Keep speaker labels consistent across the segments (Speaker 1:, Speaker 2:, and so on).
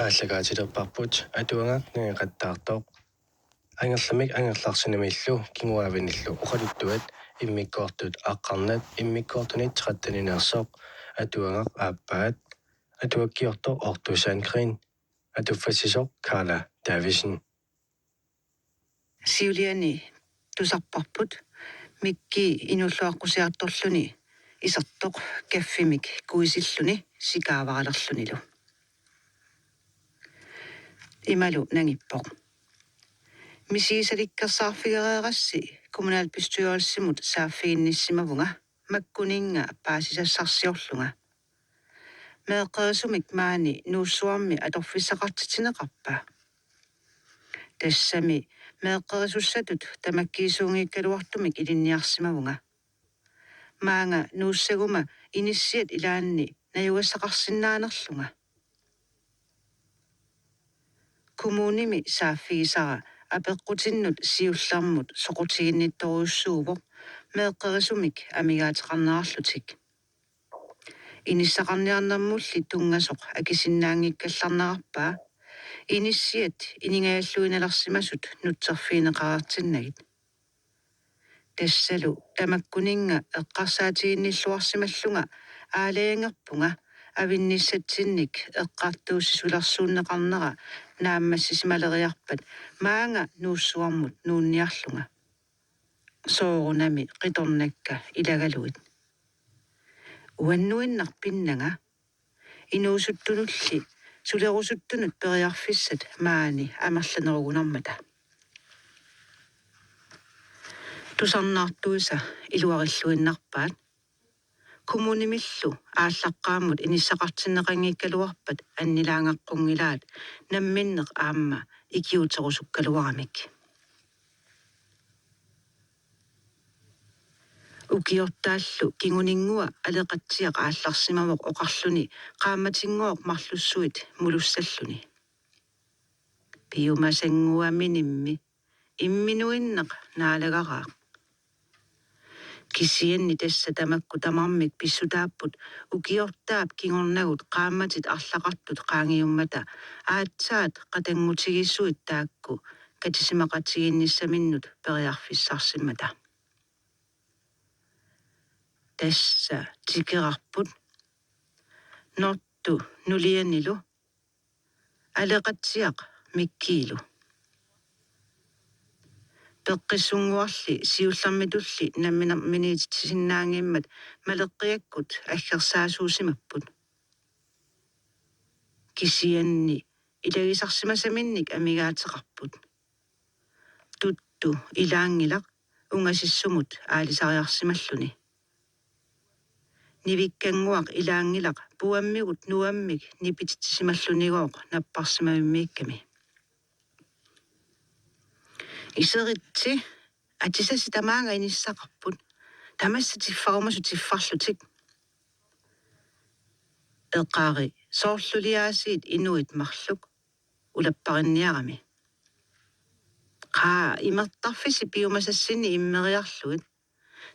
Speaker 1: ааллагаатилерпарпут атуангаарнери qattaartoq ангерламик ангерларсинамиллу кингуавиниллу уqaluттуат иммиккоортут ааққарнат иммиккоортунит qattanинерсоq атуангақ ааппаат атуаккиорто ортусаангрин атуффасисоq Carla Davidsen
Speaker 2: сиулиани тусарпарпут микки инуллуаққусиарторлуни исертоқ каффимик куисиллуни сикааваралерлунилу ималу нангиппоқ мисисаликкерсаарфигереерасси kommunalbestyrelsemut saafiinnissimavunga makkuninga paasisassarsiorlunga meeqeresumik maani nuussuarmi atorfissaqartitineqarpa тассами меэкъерисуссатут тамаккиисуунгиккалуартумик илинниарсимавунга маанга нууссагума иниссиат илаанни наюгассақарсинаанерлунга коммуними сааффигисара апеққутиннут сиуллармут соқутигиннитторуйуссуувоқ меэкъерисумик амигаатеқарнерарлутик иниссақарниарнэрмулли тунгасоқ акисиннаангиккалларнерарпаа иниссиат инигааллуиналерсимасут нутсерфиинеқаратсиннагит тассалу тамаккунинга эққарсаатигинниллуарсималлунга аалаангерпунга авинниссатсинник эққартуусисулерсууннеқарнера нааммассисималериарпат маанга нууссуармут нуунниарлунга соорунами қиторнакка илагалуит уаннуиннарпиннага инуусуттунулли сулерусуттунут периарфиссат маани амерланеругунармата тусарнаартуиса илуариллуиннарпаат коммунимиллу ааллаққааммут иниссақартиннеқангиккалуарпат аннилаангаққунгилаат намминнеқ аама икиутерусуккалуарамик укиортааллу кингунингуа алеқатсиақ аалларсимавоқ оқарлуни qaamatiнгуоқ марлуссуит мулуссаллуни пиумасангуаминимми имминуиннеқ наалагараақ кисианни тасса тамакку тамармик писсутааппут укиортаап кингорнагут qaammatит арлақартут qaangiummata аатсаат qatangutigissuit taakku катисимақатигинниссаминнут периарфиссарсимата тасса тикерарпут норту нулианилу алеқатсиақ миккиилу пеққиссунгуарли сиуллармитулли намминерминиитсиннаангиммат малеққиаккут аггерсаасуусимаппут кисианни илагисарсимасаминник амигаатеқарпут тутту илаангилақ унгасиссумут аалисариарсималлуни нивиккангуақ илаангилақ пуаммигут нуаммик нипититсималлунигооқ наппарсимавиммиикками исеритси атисаси тамаанга иниссақарпут тамассатиффарумасу тиффарлутик эққаари соорлулиаасиит инуит марлук улаппаринниарами қаа имертарфиси пиумасассини иммериарлуит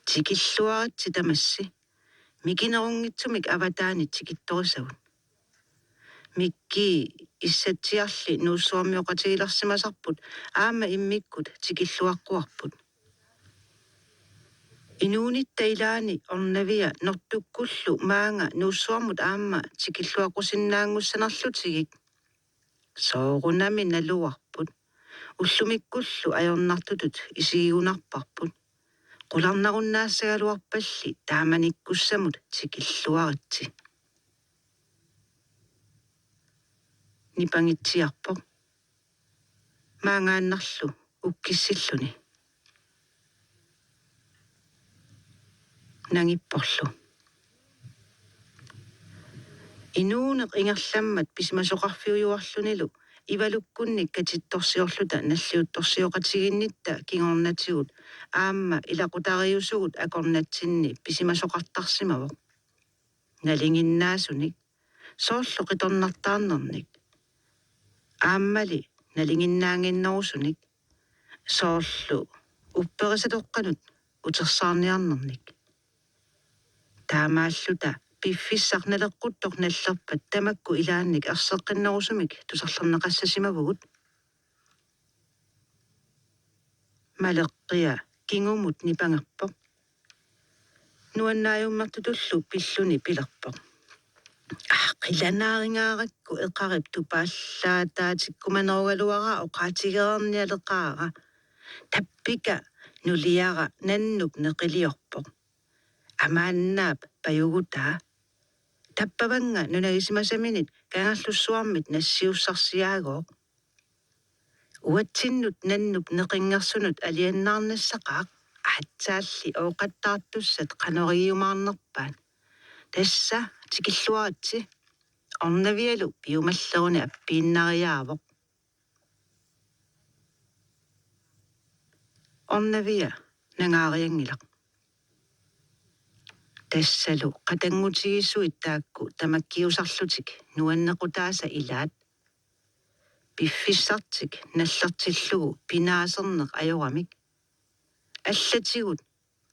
Speaker 2: тикиллуаритси тамасси микинерунгитсумик аватаанит тикитторисагут микки иссатсиарли нууссуармиоқатигиларсимасарпут аама иммиккут тикиллуаққуарпут инуунитта илаани орнавиа нортуккуллу маанга нууссуармут аама тикиллуаққусиннаангуссанарлутигик соорунами налуарпут уллумиккуллу аёрнартутут исигигунарпарпут qulарнаруннаассагалуарпалли тааманиккуссамут тикиллуаритси нипангитсиарпоқ маангааннарлу уккиссиллуни нангиппорлу инуунеқ ингерламмат писимасоқарфиуюарлунилу ивалуккунник катитторсиорлута наллиутторсиоқатигиннитта кингорнатигут аама илақутариусугут акорнатсинни писимасоқартарсимавоқ налингиннаасуник соорлу қиторнартаарнерник ааммали налингиннаангиннерусуник соорлу упперисатоққанут утерсаарниарнерник таамааллута Piffissarnaleqquttoq nallerpat tamakku ilaannik arseqqinnerusumik tusarlarneqassasimavugut. Maleqqia kingumut nipangerpoq. Nuannaajummartutullu pilluni pilerpoq. Qillanaaringaarakku eqqarip tupaallaataatikkumanerugaluara oqaatigeernialeqaara. Tappika nuliara nannup neqiliorpoq. Amaannaap payugutaa. Tappavanga nunagisimasaminit kaangallussuarmit nassiussarsiaagooq. Uatsinnut nannup neqingersunut aliannaarnassaqaaq aatsaalli ooqattaartussat qanoriumaarnerpaan. Tassa tikilluaratsi ornavialu piumalleruni appiinnariaavoq. Ornavia nangaariangilaq. Tassalu qatangutigissuit taakku tamakkiusarlutik nuannequtaasa ilaat. Piffissartik nallertillugu pinaaserneq ajoramik. Allatigut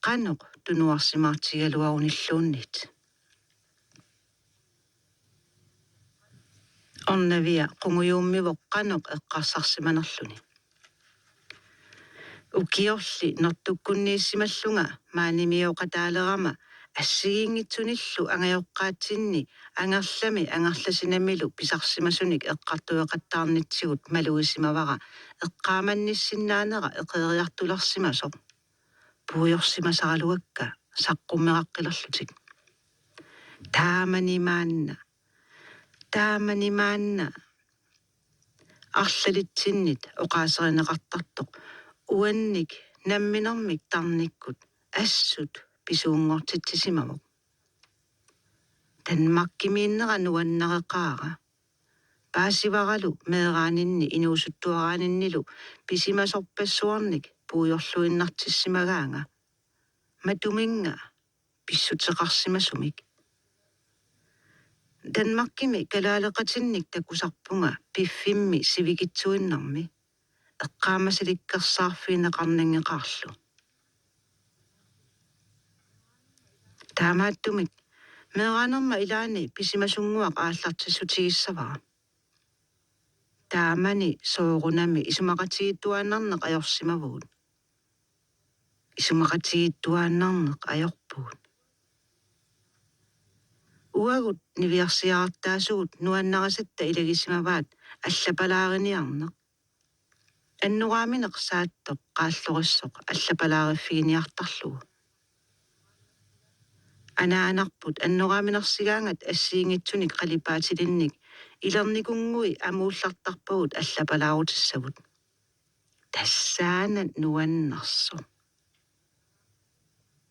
Speaker 2: qanoq tunuarsimaartigaluarunilluunnit. Ornavia qungujuummivoq qanoq eqqarsarsimanerluni. Ukiorli nortukkunniissimallunga maanimioqataalerama assigiingitsunillu angajoqqaatsinni angerlami angerlasinamilu pisarsimasunik eqqartueqattaarnitsigut maluisimavara eqqaamannissinnaanera eqeeriartularsimasoq puujorsimasaraluakka saqqummeqaqqilerlutik. Taamanimaanna арлалитсиннит оqaасеринеqartartoq уанник намминермик тарниккут ассут писуунгортитсисимавоq. Танмаркимииннера нуаннереqaара паасиваралу меерааninni инуусуттуарааninnilu писимасорпассуарник пуйорлуиннартиссимагаанга матуминга писсутеқарсимасумик. Данмаркими калаалеқатинник такусарпунга пиффимми сивигитсуиннарми эққаамасаликкерсаарфиинеқарнангеқарлу. Таамааттумик меераанерма илаани писимасунгуақ ааллартиссутигиссавара. Таамани соорунами исумақатигиттуааннарнеқ ajorsimavut. Исумақатигиттуааннарнеқ ajorpuut. Уагут нивиарсиаартаасугут нуаннарасатта илагисимаваат аллапалаарниарнеқ. Аннурааминеқ сааттоқ qaalloriссоқ аллапалаариффигиниартарлугу. Анаанарпут аннурааминерсигаангат ассиингитсуник қалипаатилинник илерникунгуи амууллартарпагут аллапалаарутиссавут. Тассаанат нуаннерсо.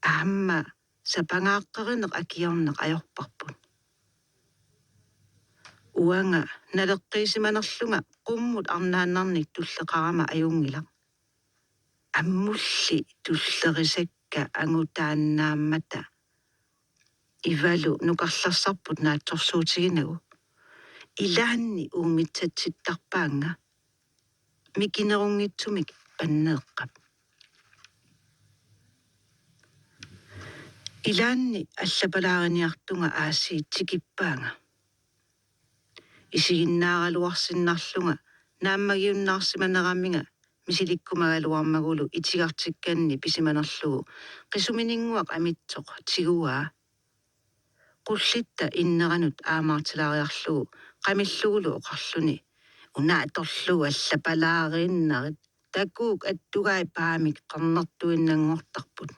Speaker 2: Аама сапангааққеринеқ акиорнеқ ajorparput. Уанга налеққиисиманерлунга qumмут арнааннарник туллеқарама аюнгилақ. Аммулли туллерисакка ангутааннааммата ивалу нукарларсарпут наатсорсуутигинагу. Илаанни уумитсатситтарпаанга микинерунгитсумик паннеэққап. Илаанни аллапалаариниартунга аассиитсикиппаанга. Исигиннааралуарсиннарлунга нааммагиуннаарсиманерамминга мисиликкумагалуармагулу итигартикканни писиманерлугу qisumininguaq amitsoq tiguaa qullиtta иннеранут аамаартилаариарлугу qamillugulu oqarluni unaatorlugu allapalaarinnarit takuuk attugai paamik qarnertuinnanngortarput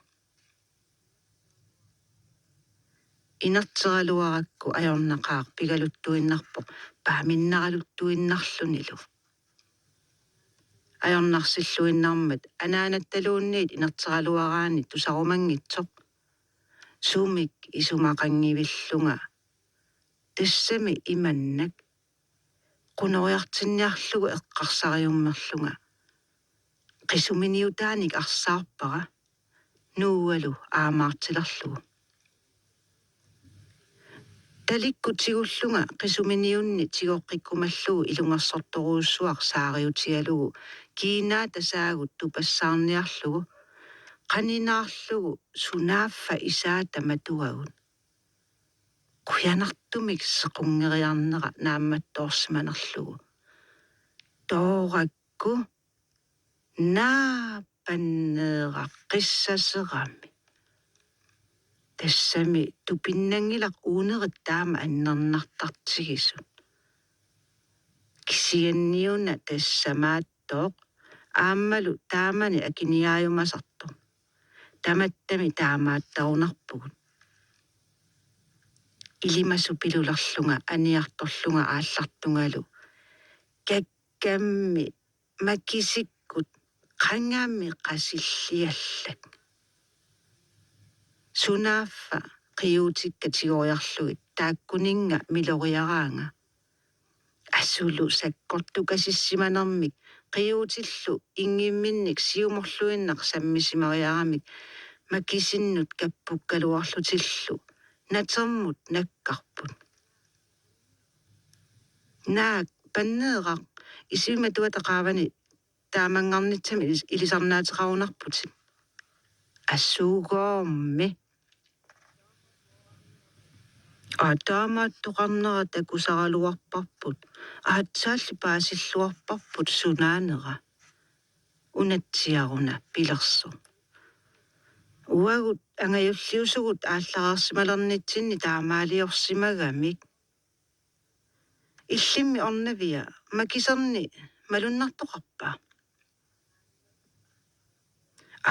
Speaker 2: inerteraluarakku ajornaqaaq pigaluttuinnarpoq paaminneraluttuinnarlunilu ajornarsilluinnarmat anaanattaluunniit inerteraluaraani tusarumangitsoq suumik isumaqangivillunga тассами иманнак qunoriartinniarlugu eqqarsariummerlunga qisuminiutaanik arsaarpara nuualu aamaartilerlugu talikkutigulluga qisuminiunni tigoqqikkumallugu ilungersortoruussuaq saariutigalugu kiinaa tasaagut tupassaarniarlugu qaninaarlugu sunaaffa isaata matuagut quyanartumik sequngeriarnera naammattoorsimanerlugu toorakku naapanneeqa qissaserami tassami tupinnangilaq uunerit taama annernartartigisut kisianniuna tassamaattoq aammalu taamani akiniaajumasartu tamattami taamaattaunarpugut ilimassupilularlunga aniartorlunga aallartungalu kakkammi makisikkut qangaammi qasilliallak sunaaffa qiuutikkatigooriarlugit taakkuninga miloriaraanga assulu sakkortukasissimanermik qiuutillu ingimminnik siumorluinnaq sammisimariaramik makisinnut kappukkaluarlutillu natermut nakkarput naak panneeqaq isimatuataqaavani taamangarnitsami ilisarnaateqarunarputit assuugoormi taamaattoqarnera takusaraluarparput aatsaalli paasilluarparput sunaanera unatsiaruna pilerso uagut angajulliusugut aallarersimalernitsinni taamaaliorsimagamik illimmi ornavia makiserni malunnartoqarpa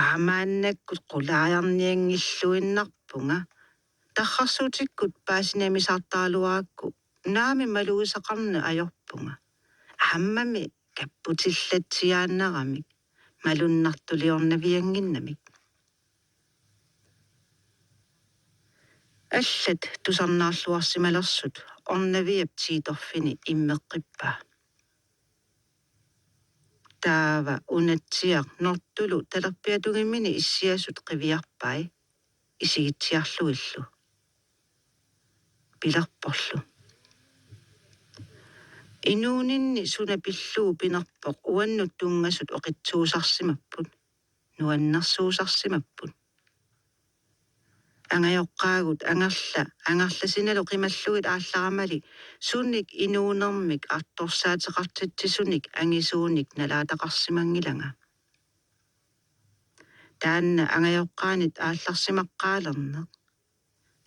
Speaker 2: aamaannakkut qulaajarniangilluinnarpunga tarrarsuutikkut paasinamisaartaaluaakku naami maluisaqarne ajorpunga aammami kapputillatsiaanneramik malunnartuliornavianginnamik аллат тусарнаарлуарсималерсут орнавиап тииторфини иммеққиппаа таава унатсиақ нортулу талерпиатугиммини иссиасут қивиарпай исигитсиарлуиллу пилерпорлу инуунинни сунапиллуу пинерпоқ уаннут тунгасут оқитсуусарсимаппут нуаннерсуусарсимаппут ангайоққаагут ангерласиналу қималлугит аалларамали сунник инуунермик арторсаатеқартитсисуник ангисууник налаатақарсимангилага таанна ангайоққаанит аалларсимаққаалерне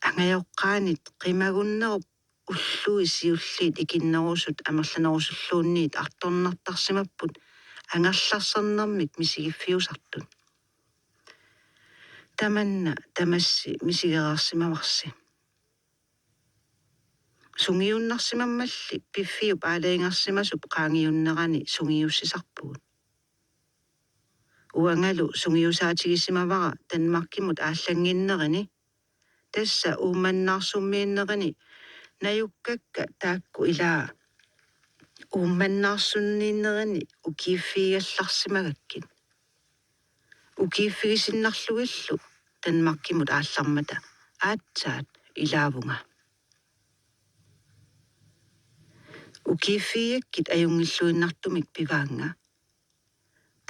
Speaker 2: ангайоққаанит қимагуннеруп уллуи сиуллиит икиннерусут амерланерусуллуунниит арторнартарсимаппут ангерларсернэрмик мисигиффиусартут tamanna tamassi misigeraarsimavарси sungiunnarsimammalli piffiup aalaingarsimasup qaangiunnerani sungiussisarpugut uangalu sungiusaatigisimavara Danmarkimut aallanginnerini tassa uummannaarsumiinnerini najukkakka taakku ilaa uummannaarsunniinnerini ukiiffiigallarsimagakkin ukiiffigisinnerlugillu Danmarkimut aallarmata aatsaat ilaavunga ukiiffiiakkit ajungilluinnartumik pivaanga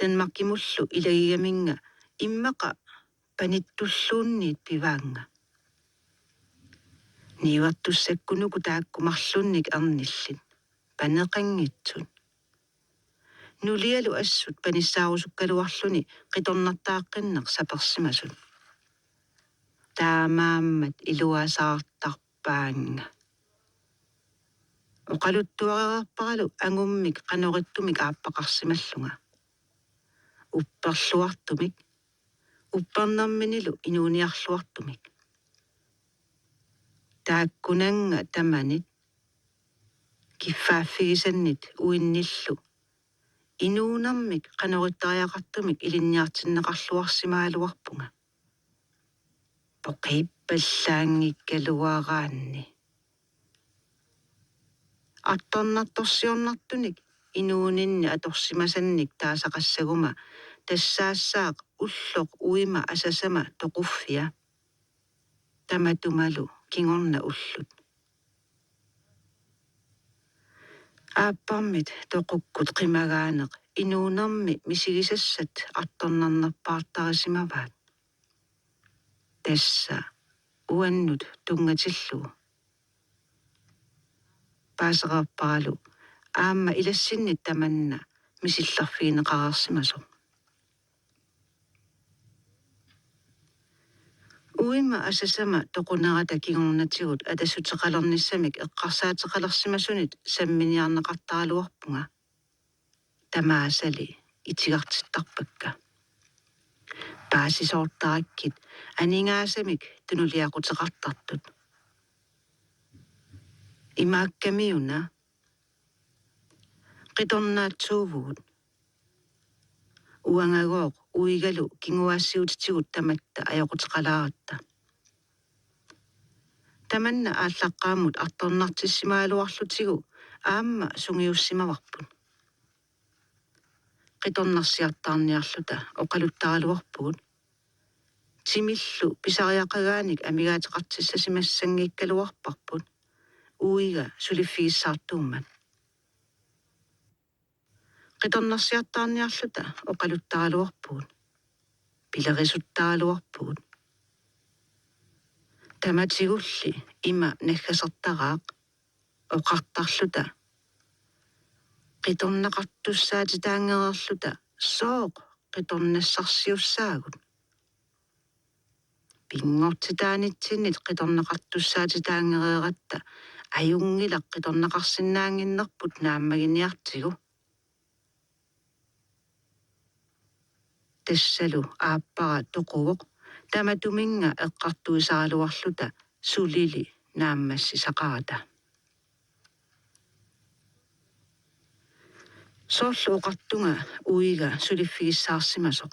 Speaker 2: Danmarkimullu ilagigaminga immeqa panittulluunniit pivaanga niuartussakkunuku taakkumarlunnik ernillit paneqanngitsut nulialu assut panissaarussukkaluarluni qitornartaaqqinneq sapersimasut taamaammat iluasaartarpaanga oqaluttuarerparlu angummik qanorittumik aappaqarsimallunga upperluartumik uppernerminilu inuuniarluartumik taakkunanga tamanit kiffaaffigisannit uinnillu inuunermik qanorittariaqartumik ilinniartinneqarluarsimaaluarpunga poqiippallaangikkaluaraanni attornartorsiornartunik inuuninni atorsimasannik taasaqassaguma тассаассаақ уллоқ уима асасама тоқуффиа таматумалу кингорна уллут ааппармит тоқуккут қимагаанеқ инуунерми мисигисассат арторнарнерпаартарисимаваат тасса уаннут тунгатиллугу paasaqarparalu aamma ilassinni tamanna misillarfiineqararsimaso uima asasama toqunarata kingornatigut atassutеқалернissamik eqqarsaатеқалерсимасунит самминиарнеқартаралуарпунга тамаасали итигартиттарпакка паасисоортараккит анингаасамик тунулиақутеқартартут имааккамиуна қиторнаатсуувгут уангагоо уигалу кингуаассиутитигут таматта аёқутеқалааратта таманна ааллаққаамут арторнартиссимаалуарлутигу аама сунгиуссимаварпут қиторнарсиартаарниарлута оқалуттаралуарпугут тимиллу писариақагааник амигаатеқартиссасимассангииккалуарпарпут уига сулиффигиссаартууммат қиторнарсиартаарниарлута оқалуттаралуарпугут пилерисуттаралуарпугут таматигулли има наггасартараақ оқартарлута қиторнақартуссаатитаангерерлута сооқ қиторнассарсиуссаагут пингортитаанитсиннит қиторнақартуссаатитаангереератта аюнгилақ қиторнақарсинаангиннерпут нааммагиниартигу тассалу ааппара тоқувоқ таматуминга эққартуисаралуарлута сулили нааммасси сақарата соорлу оқартунга уига сулиффигиссаарсимасоқ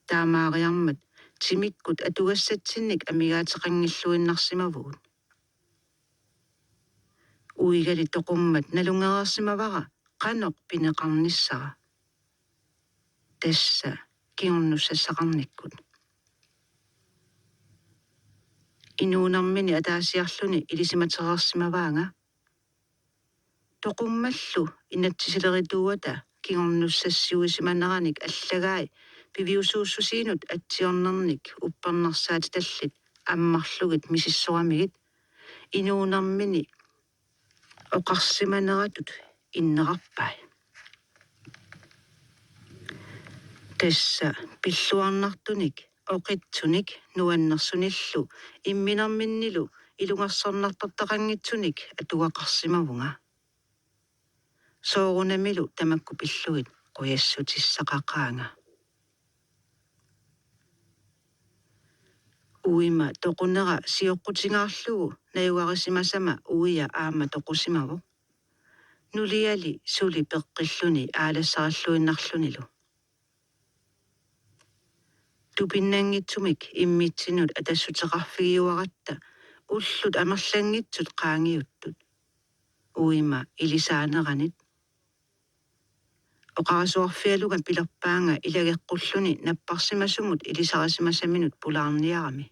Speaker 2: таамаариармат тимиккут атугассатсинник амигаатеқангиллуиннарсимавгут уигали тоқуммат налунгераарсимавара қаноқ пинеқарниссара тасса киуннуссассақарниккут инуунармини атаасиарлуни илисиматерерсимаваанга тоқуммаллу инатсисилеритуата кигорнуссассиуисиманераник аллагаи пивиусууссусиинут атсиорнерник уппернерсаати таллит аммарлугит мисиссорамигит инуунармини оқарсиманератут иннеқарпай тасса пиллуарнартуник оқитсуник нуаннерсуниллу имминерминнилу илунгерсорнартартақангитсуник атуақарсимавунга соорунамилу тамакку пиллугит қуяссутиссақақаанга уима тоқунера сиоққутингаарлугу наюарисимасама уия аама тоқусимаво нулиали сули пеққиллуни аалассараллуиннарлунилу тупиннангитсумик иммитсинут атассутеқарфигиуаратта уллут амерлангитсут qaangiuttut уима илисаанеранит оқарасуарфиалуга пилерпаанга илагеққуллуни наппарсимасумут илисарасимасаминут пулаарниарами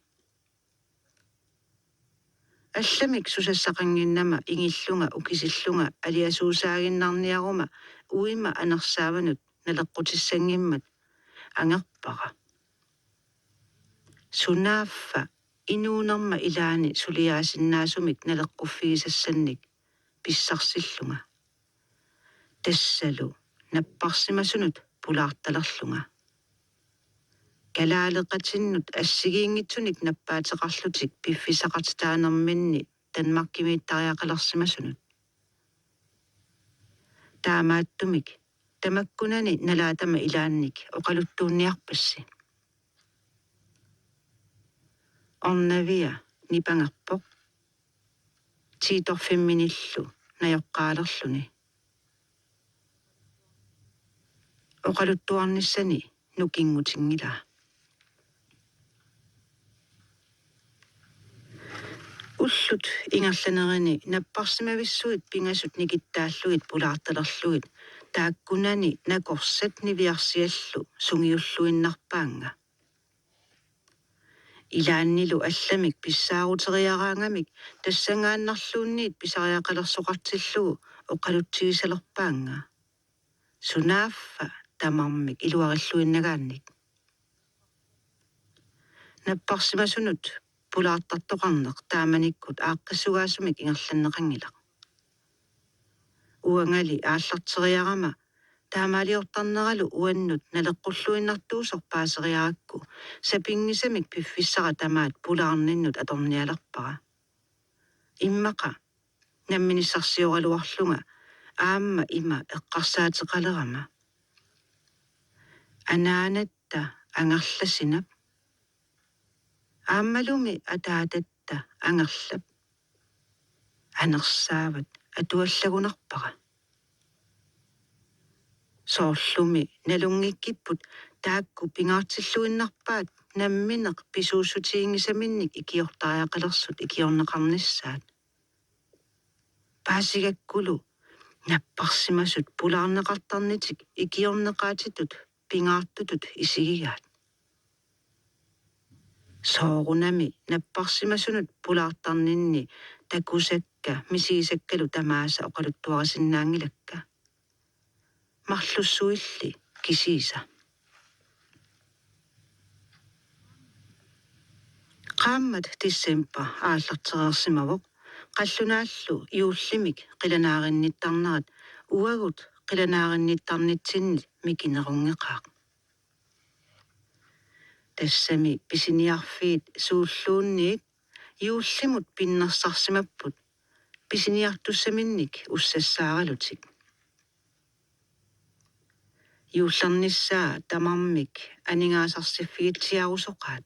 Speaker 2: алламик сусассақангиннама ингиллунга укисиллунга алиасуусаагиннарниарума уима анерсааванут налеққутиссангиммат ангерпара сунааффа инуунерма илаани сулиаасиннаасумик налеққуффигисассанник писсарсиллунга тассалу наппарсимасунут пулаарталерлунга калаалеқатиннут ассигиингитсуник наппаатеқарлутик пиффисақартитаанерминни танмаркимииттариақалерсимасунут таамааттумик тамаккунани налаатама илаанник оқалуттуунниарпасси орнавиа нипангерпоқ тииторфимминиллу наёққаалерлуни оқалуттуарниссани нукингутингила уллут ингерланерини наппарсимависсуит пингасут никиттааллугит пулаарталерлугит тааккунани накорсат нивиарсиаллу сунгиуллуиннарпаанга илааннилу алламик писсаарутериараангамик тассангааннарлуунниит писариақалерсоқартиллугу оқалутсигисалерпаанга сунааффа тамармик илуариллуиннагаанник наппарсимасунут пулаартартоқарнеқ тааманиккут ааққиссугаасумик ингерланнеқангилақ уанgali ааллартериарама таамаалиортарнералу уаннут налеққуллуиннартуусор паасериаракку сапингисамик пиффиссара тамаат пулаарниннут аторниалерпара иммақа намминиссарсиоралуарлунга аама има эққарсаатеқалерама анаанатта ангерласинап ааммалуми атаататта ангерлап анерсаават атуаллагунарпара соорлуми налунгиккиппут таакку пингаартиллуиннарпаат намминеқ писууссутиингисаминник икиортариақалерсут икиорнеқарниссаат паасигаккулу наппарсимасут пулаарнеқартарнитик икиорнеқаатитут пингаартутут исигигаат соорунами наппарсимасунут пулаартарнинни такусакка мисигисаккалу тамааса оқалуттуарасиннаангилакка марлуссуилли кисииса qaammat tissempa ааллартерерсимавоқ қаллунааллу иуллимик қиланааринниттарнерат уагут қиланааринниттарнитсинни микинерунгеқаақ тассами писиниарфиит сууллуунниит иуллимут пиннерсарсимаппут писиниартуссаминник уссассааралутик иуллерниссаа тамармик анингаасарсиффигитсиарусоқаат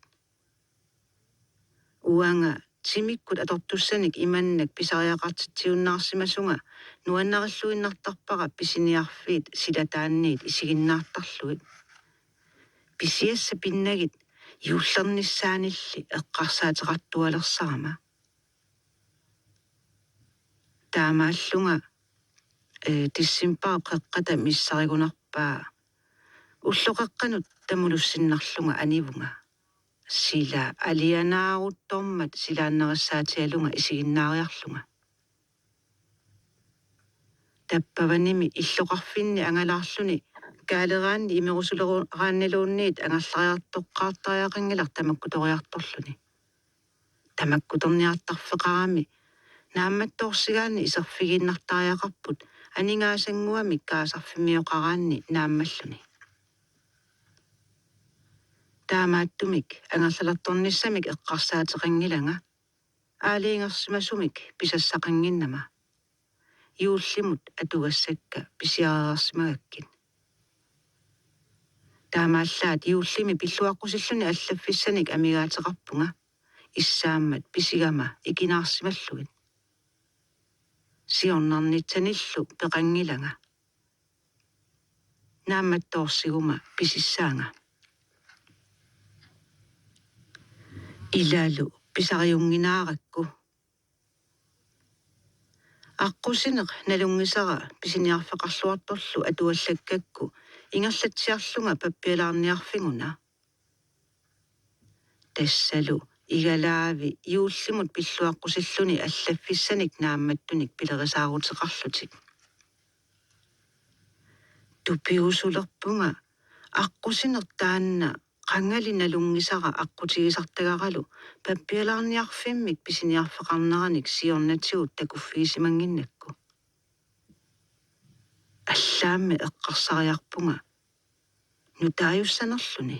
Speaker 2: уанга тимиккут атортуссаник иманнак писариақартитсиуннаарсимасунга нуаннариллуиннартарпара писиниарфиит силатаанниит исигиннаартарлугит писиасса пиннагит иуллерниссаанилли эққарсаатеқартуалерсарама таамааллунга тиссимпаа қеққата миссаригунарпаа уллоқаққанут тамулуссиннарлунга анивунга сила алианааруттормат силааннерассаатиалунга исигиннаариарлунга таппаваними иллоқарфинни ангалаарлуни каалераанни имерусулерааннилуунниит ангерлариартоққаартариақангилар тамаккуториарторлуни тамаккуторниартарфеқарами наамматтоорсигаанни исерфигиннартариақарпут анингаасангуами каасарфимиоқараанни нааммаллуни таамааттумик ангерлаларторниссамик эққарсаатеқангиланга аалиингерсимасумик писассақангиннама иуллимут атугассакка писиареерсимагаккит таамааллаат иуллими пиллуаққусиллуни аллаффиссаник амигаатеқарпунга иссааммат писигама икинаарсималлугит сиорнарнитсаниллу пеқангиланга наамматтоорсигума писиссаанга илалу писариунгинааракку аққусинеқ налунгисара писиниарфеқарлуарторлу атуаллаккакку ингерлатсиарлунга паппиалаарниарфигуна тассалу игалаави иуллимут пиллуаққусиллуни аллаффиссаник наамматтуник пилерисаарутеқарлутик тупиусулерпунга аққусинер таанна qangali nalungisara аққутигисартагаралу паппиалаарниарфиммик писиниарфеқарнераник сиорнатигут такуффигисимангиннакку аллаамми эққарсариарпунга нутааюссанерлуни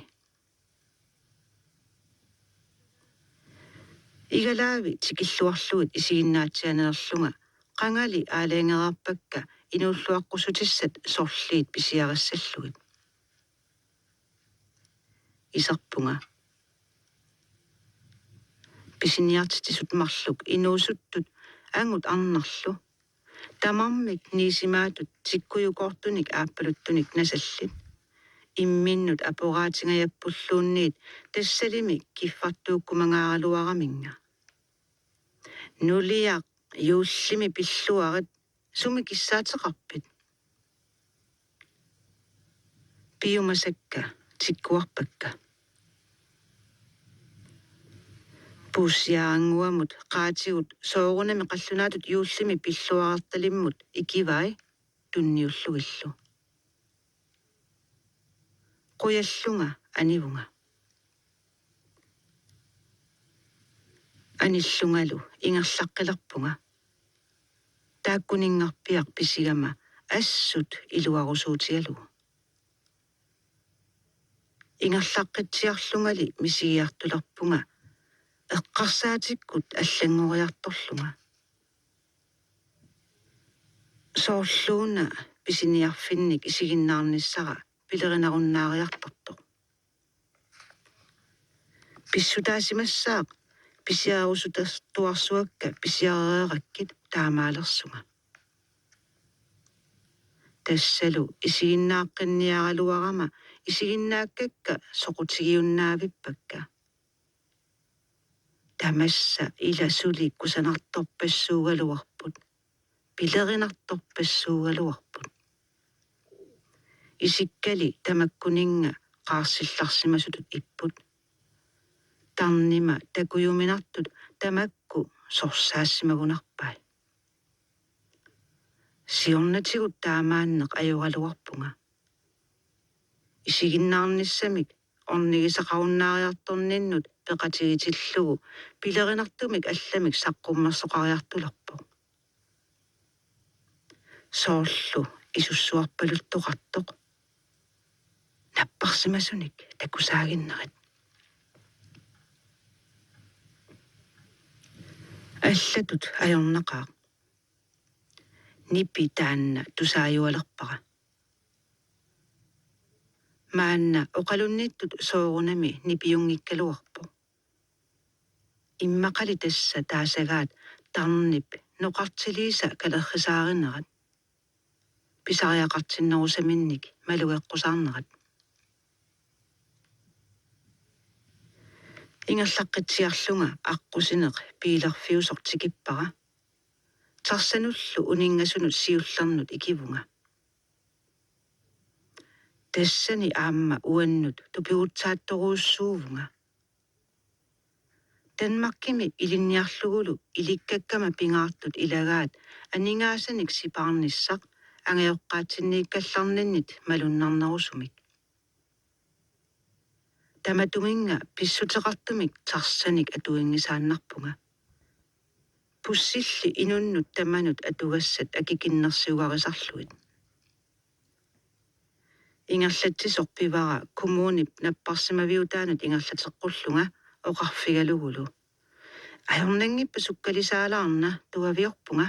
Speaker 2: игалаави тикиллуарлугит исигиннаатсианерерлунга qangali аалаангерарпакка инуллуаққусутиссат сорлиит писиарассаллугит исарпунга писиниартитисут марлук инуусуттут ангут арнерлу тамармик нисимаатут тиккуюкоортуник ааппалуттуник насаллит имминнут апораатингаяппуллуунниит тассалими киффартууккумангааралуараминга нулиақ юуллими пиллуарат суми киссаатеқарпит пиумасакка тиккуарпакка пуссиаангуамут qaatигут соорунами қаллунаатут юуллими пиллуаарталиммут икивай тунниуллугиллу қуяллунга анивунга аниллунгалу ингерлаққилерпунга Taakkuningarpiaq pisigama assut iluarusuutigalu. Ingerlaqqitsiarlungali misigiartularpunga eqqarsaatikut allangoriartorlunga. Soorluuna pisiniarfinnik isiginnaarnissara pilerinarunnaaриartortoq. Pissutaasimassaaq pisiarusutertuarsuakka pisiareerakkit taamaalersunga. Tassalu isiginnaaqqinniaraluarama isiginnaakkakka soqutigiunnaavipakka. Tamassa ilasuli kusanartorpassuugaluarput pilerinartorpassuugaluarput. Isikkali tamakkuninga qaarsillarsimasutut ipput. Tarnima takujuminartut tamakku sorsaassimagunarpai. Siornatigut taamaanneq ajuraluarpunga. Isiginnaarnissamik ornigisaqarunnaariartorninnut peqatigitillugu pilerinartumik allamik saqqummersoqariartulerpo. Soorlu isussuarpaluttoqartoq. Napparsimasunik takusaaginnerit. Allatut ajornaqaaq. Nipi taanna tusaajualerpara. Maanna oqalunnittut soorunami nipiungikkaluarpo. Immaqali tassa taasagaat tarnip noqartiliisa kalerrisaarinnerat. Pisariaqartinnerusaminnik malugeqqusarnerat. Ingerlaqqitsiarlunga aqusineq piilerfiusortikippara. Tarsanullu uningasunut siullarnut ikivunga. Tassani aamma uannut tupiutsaattoruussuuvunga. Danmarkimi ilinniarlugulu ilikkakkama pingaartut ilagaat aningaasanik sipaarnissaq angajoqqaatsinniikkallarninnit malunnarnerusumik. Tamatuminga pissuteqartumik tarsanik atuingisaannarpunga. Pussilli inunnut tamanut atugassat akikinnersiugarisarluit. Ingerlatsisoq pivara kommunip napparsimaviutaanut ingerlateqqulluga oqarfigalugulu. Ajornangippa sukkalisaalarna tuaviorpunga.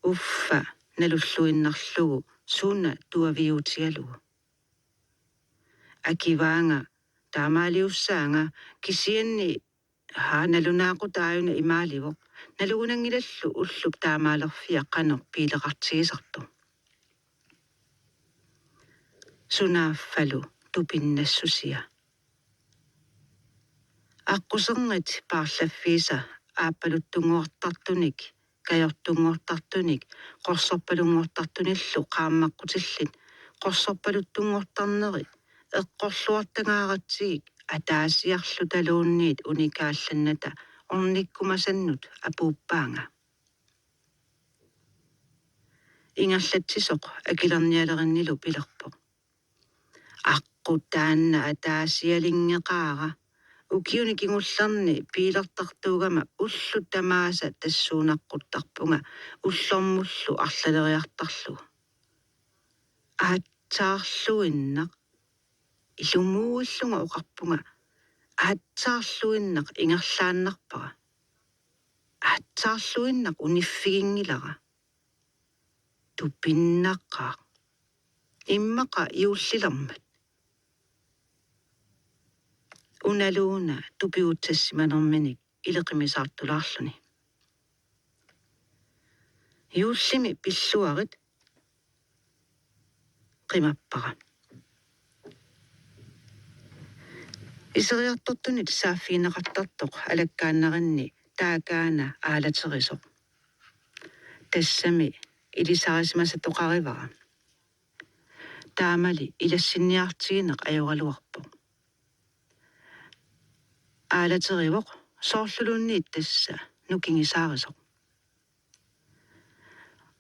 Speaker 2: Uffa nalulluinnarlugu suuna tuaviutigalugu. Akivaanga taamaaliussaanga kisianni nalunaaqutaajuna imaalivoq nalugunangilallu ulluk taamaalerfia qanoq piileqartigisartu. Sunaaffalu tupinnassusia. Aquserngit paarlaffiisa aappaluttunguartartunik kajortunguartartunik qorsorpalunguartartunillu qaammaqqutilit qorsorpaluttunguartarnerit eqqorluartangaaratsigik ataasiarlutaluunniit unikaallanata ornikkumasannut apuuppaanga. Ingerlatsisoq akilernialerinnilu pilerpo. Aqutaanna ataasialingeqaara ukiunikingullarni piilertartuugama ullu tamaasa tassuunaqquttarpunga ullormullu arlaleriartarlugu. Aatsaarluinnaq ilumuuillunga oqarpunga aatsaarluinnaq ingerlaannarpara. Aatsaarluinnaq uniffigingilara. Tupinnaqaaq. Immaqa iullilermat. Unaluuna tupiutsassimanerminik ileqimisaartulaarluni. Iullimi pilluarit qimappara. Iseriartortunit saaffiineqartartoq alakkaannerinni taakaana aalaterisoq. Tassami ilisarisimasatoqarivara. Taamali ilassinniartigineq ajoraluarpo. Aalaterivoq soorlulunniit tassa nukingisaarisoq.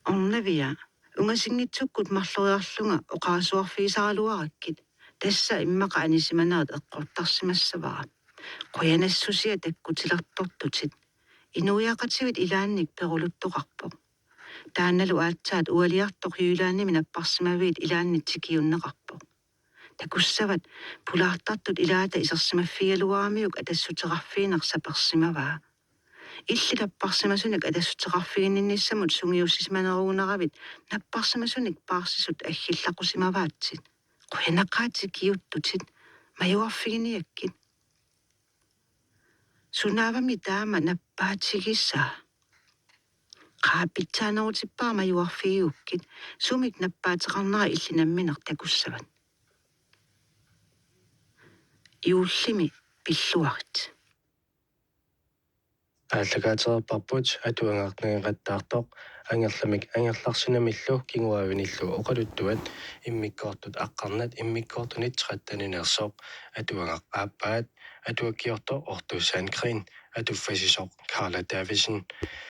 Speaker 2: Ornavia ungasingitsukkut marloriarlunga oqaasuarfiisaraluarakkit tassa immaqa anisimaneret eqqortarsimassavara. Qoyanassusia takkutilertortutit инуяақативит илаанник перулуттоқарпоқ таанналу аатсаат уалиартоқ юулаанними наппарсимавиит илаанни тикиуннеқарпоқ такуссават пулаартартут илаата исерсимаффигалуарамиук атассутерарфиинер саперсимаваа илли наппарсимасуник атассутерарфигиннссамут сунгиуссисманеруунеравит наппарсимасуник паарсисут аггиллақусимаваатсит қуинаққаати киуттутит маюарфигиниаккит сунаавами таама наппаатигисsaa qaapitsaanерутиппаа маюарфигиуккит сумик наппаатеқарнера иллинамминер такуссават юуллими пиллуарит
Speaker 1: ааллагаатерпарпут атуангаартнагеқаттаартоқ ангерламик ангерларсинамиллу кингуавиниллу оқалуттуат иммиккоортут аққарнат иммиккоортунит теқаттанинерсоқ атуангақ ааппаат атуаккиорто ортуссаан крин атуффасисоқ Карла Дависен